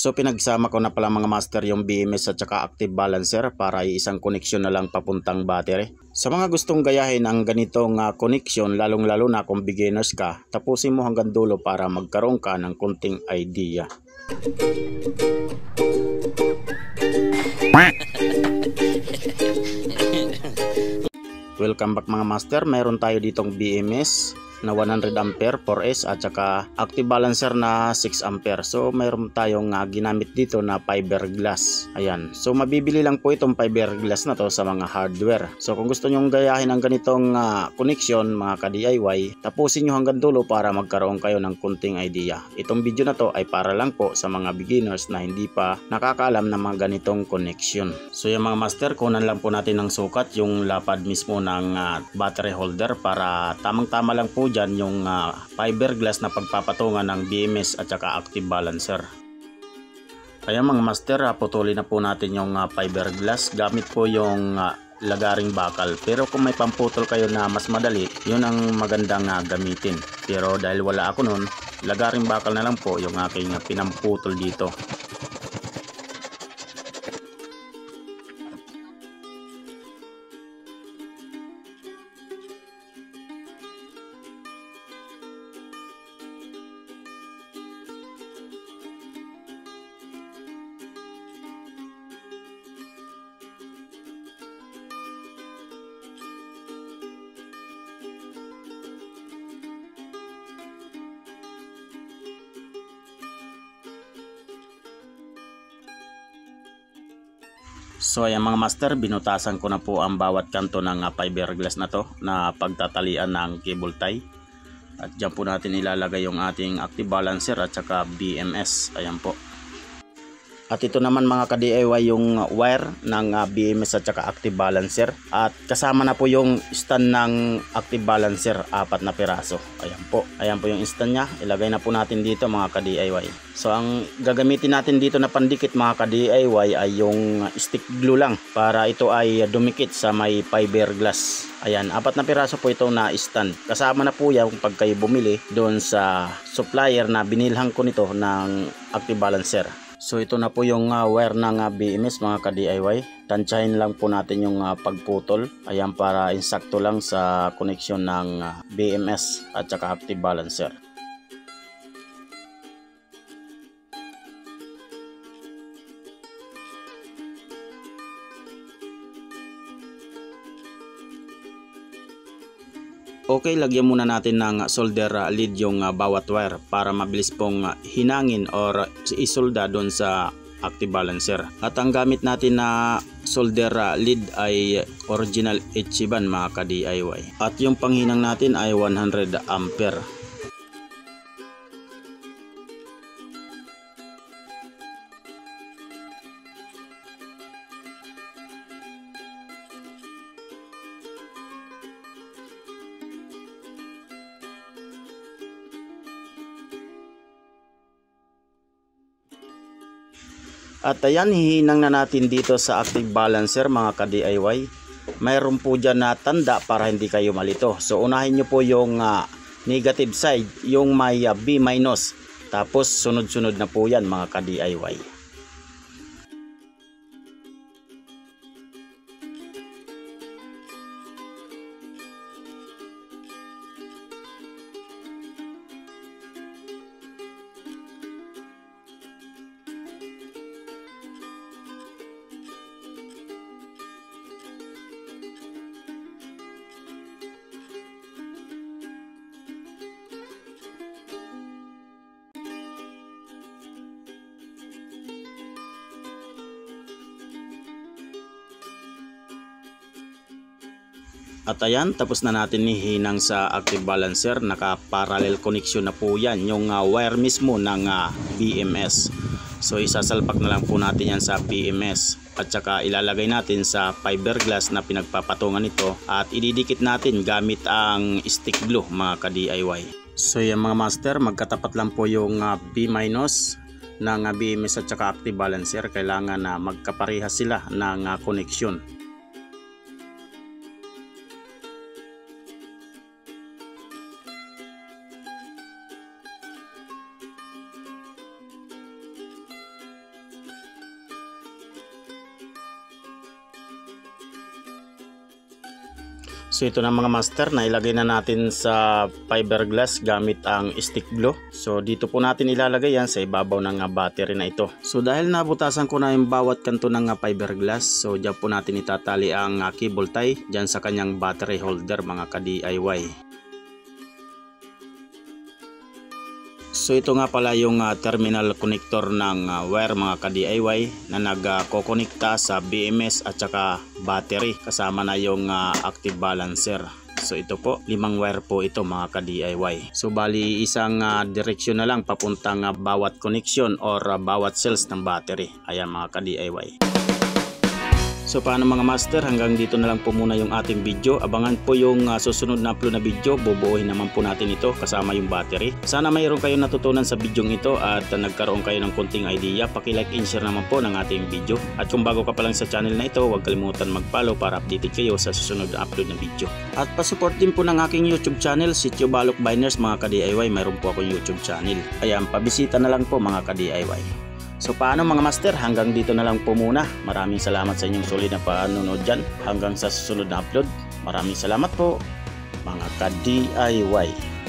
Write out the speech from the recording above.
So pinagsama ko na pala mga master yung BMS at saka active balancer para isang koneksyon na lang papuntang battery. Sa mga gustong gayahin ang ganitong koneksyon, lalong lalo na kung beginners ka, tapusin mo hanggang dulo para magkaroon ka ng konting idea. Welcome back mga master, mayroon tayo ditong BMS na 100 ampere 4S at saka active balancer na 6 ampere. So mayroon tayong ginamit dito na fiberglass. Ayan. So mabibili lang po itong fiberglass na to sa mga hardware. So kung gusto nyong gayahin ang ganitong connection mga ka-DIY, tapusin nyo hanggang dulo para magkaroon kayo ng kunting idea. Itong video na to ay para lang po sa mga beginners na hindi pa nakakaalam ng mga ganitong connection. So yung mga master, kunan lang po natin ng sukat yung lapad mismo ng battery holder para tamang-tama lang po dyan yung fiberglass na pagpapatungan ng BMS at saka active balancer. Kaya mga master, putulin na po natin yung fiberglass gamit po yung lagaring bakal. Pero kung may pamputol kayo na mas madali, yun ang magandang gamitin. Pero dahil wala ako nun, lagaring bakal na lang po yung aking pinamputol dito. So ayan mga master, binutasan ko na po ang bawat kanto ng fiberglass na to na pagtatalian ng cable tie. At dyan po natin ilalagay yung ating active balancer at saka BMS. Ayan po. At ito naman mga ka-DIY yung wire ng BMS at saka active balancer. At kasama na po yung stand ng active balancer, 4 na piraso. Ayan po. Ayan po yung stand niya. Ilagay na po natin dito mga ka-DIY. So ang gagamitin natin dito na pandikit mga ka-DIY ay yung stick glue lang para ito ay dumikit sa may fiberglass. Ayan, 4 na piraso po ito na stand. Kasama na po yan kung pag kayo bumili doon sa supplier na binilhan ko nito ng active balancer. So ito na po yung wire ng BMS mga ka-DIY. Tansyahin lang po natin yung pagputol. Ayan, para insakto lang sa koneksyon ng BMS at saka active balancer. Okay, lagyan muna natin ng solder lead yung bawat wire para mabilis pong hinangin or isolda doon sa active balancer. At ang gamit natin na solder lead ay original Ichiban mga ka-DIY. At yung panghinang natin ay 100 ampere. At ayan, hihinang na natin dito sa active balancer mga ka-DIY. Mayroon po dyan na tanda para hindi kayo malito. So unahin nyo po yung negative side, yung may B-. Tapos sunod-sunod na po yan mga ka-DIY. At ayan, tapos na natin hihinang sa active balancer. Naka-parallel connection na po yan, yung wire mismo ng BMS. So isasalpak na lang po natin yan sa BMS. At saka ilalagay natin sa fiberglass na pinagpapatungan nito. At ididikit natin gamit ang stick glue mga ka-DIY. So yan mga master, magkatapat lang po yung B- ng BMS at saka active balancer. Kailangan na magkaparehas sila ng connection. So ito na mga master, na ilagay na natin sa fiberglass gamit ang stick glue. So dito po natin ilalagay yan sa ibabaw ng battery na ito. So dahil nabutasan ko na yung bawat kanto ng fiberglass, so dyan po natin itatali ang cable tie dyan sa kanyang battery holder mga ka-DIY. So ito nga pala yung terminal connector ng wire mga ka-DIY na nagkokonekta sa BMS at saka battery, kasama na yung active balancer. So ito po, 5 wire po ito mga ka-DIY. So bali isang direksyon na lang papuntang bawat connection or bawat cells ng battery. Ayan mga ka-DIY. So paano mga master, hanggang dito na lang po muna yung ating video. Abangan po yung susunod na upload na video. Bubuuhin naman po natin ito kasama yung battery. Sana mayroon kayong natutunan sa video ito at nagkaroon kayo ng konting idea. Paki-like and share naman po ng ating video. At kung bago ka pa lang sa channel na ito, huwag kalimutan mag-follow para updated kayo sa susunod na upload na video. At pasupport din po ng aking YouTube channel, Sitio Balok Biners mga ka-DIY. Mayroon po akong YouTube channel. Ayan, pabisita na lang po mga ka-DIY. So paano mga master, hanggang dito na lang po muna. Maraming salamat sa inyong solid na panonood dyan. Hanggang sa susunod na upload. Maraming salamat po mga ka-DIY.